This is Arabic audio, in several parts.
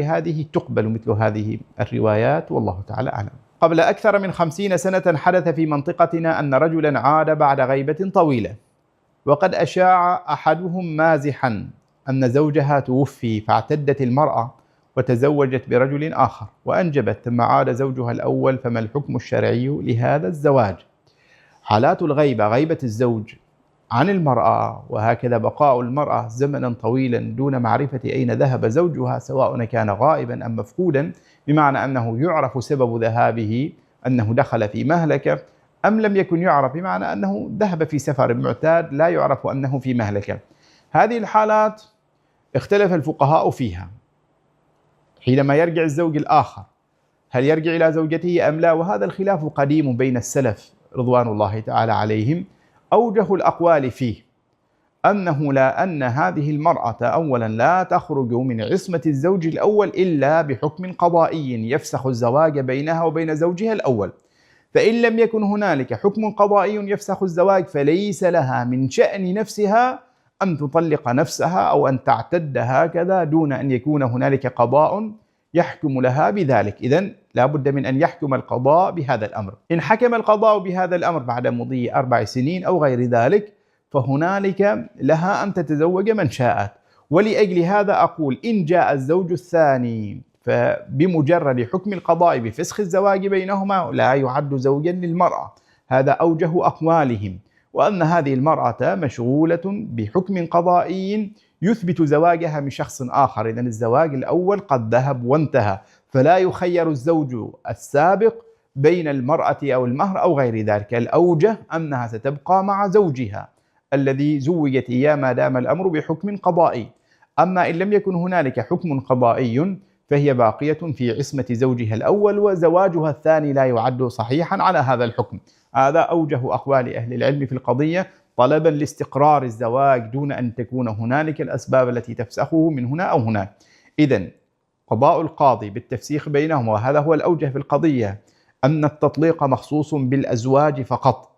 هذه تقبل مثل هذه الروايات، والله تعالى أعلم. قبل أكثر من 50 سنة حدث في منطقتنا أن رجلا عاد بعد غيبة طويلة، وقد أشاع أحدهم مازحا أن زوجها توفي، فاعتدت المرأة وتزوجت برجل آخر وأنجبت، ثم عاد زوجها الأول، فما الحكم الشرعي لهذا الزواج؟ حالات الغيبة، غيبة الزوج عن المرأة وهكذا بقاء المرأة زمنا طويلا دون معرفة أين ذهب زوجها، سواء كان غائبا أم مفقودا، بمعنى أنه يعرف سبب ذهابه أنه دخل في مهلكة، أم لم يكن يعرف، بمعنى أنه ذهب في سفر معتاد لا يعرف أنه في مهلكة. هذه الحالات اختلف الفقهاء فيها. حينما يرجع الزوج الآخر هل يرجع إلى زوجته أم لا؟ وهذا الخلاف قديم بين السلف رضوان الله تعالى عليهم. أوجه الأقوال فيه أن هذه المرأة أولا لا تخرج من عصمة الزوج الأول إلا بحكم قضائي يفسخ الزواج بينها وبين زوجها الأول، فإن لم يكن هنالك حكم قضائي يفسخ الزواج فليس لها من شأن نفسها أن تطلق نفسها أو أن تعتد هكذا دون أن يكون هنالك قضاء يحكم لها بذلك. إذن لا بد من أن يحكم القضاء بهذا الأمر. إن حكم القضاء بهذا الأمر بعد مضي 4 سنين أو غير ذلك فهنالك لها أن تتزوج من شاءت. ولأجل هذا أقول إن جاء الزوج الثاني فبمجرد حكم القضاء بفسخ الزواج بينهما لا يعد زوجا للمرأة، هذا أوجه أقوالهم، وأن هذه المرأة مشغولة بحكم قضائي يثبت زواجها من شخص آخر. إذن الزواج الأول قد ذهب وانتهى، فلا يخير الزوج السابق بين المرأة أو المهر أو غير ذلك. الأوجه أنها ستبقى مع زوجها الذي زوجت إياه ما دام الأمر بحكم قضائي. أما إن لم يكن هنالك حكم قضائي فهي باقية في عصمة زوجها الأول، وزواجها الثاني لا يعد صحيحا على هذا الحكم. هذا أوجه أقوال أهل العلم في القضية طلبا لاستقرار الزواج دون أن تكون هنالك الأسباب التي تفسخه من هنا أو هناك. إذن قضاء القاضي بالتفسيخ بينهما، وهذا هو الأوجه في القضية، أن التطليق مخصوص بالأزواج فقط،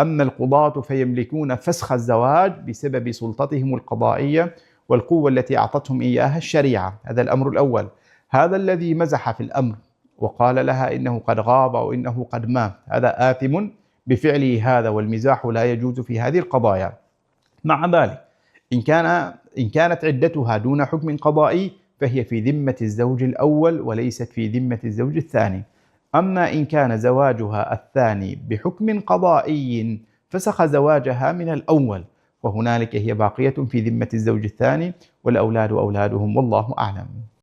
أما القضاة فيملكون فسخ الزواج بسبب سلطتهم القضائية والقوة التي أعطتهم إياها الشريعة. هذا الأمر الأول. هذا الذي مزح في الأمر وقال لها إنه قد غاب أو إنه قد مات هذا آثم بفعله هذا، والمزاح لا يجوز في هذه القضايا. مع ذلك إن كانت عدتها دون حكم قضائي فهي في ذمة الزوج الأول وليست في ذمة الزوج الثاني. أما إن كان زواجها الثاني بحكم قضائي فسخ زواجها من الأول وهنالك هي باقية في ذمة الزوج الثاني، والأولاد أولادهم، والله أعلم.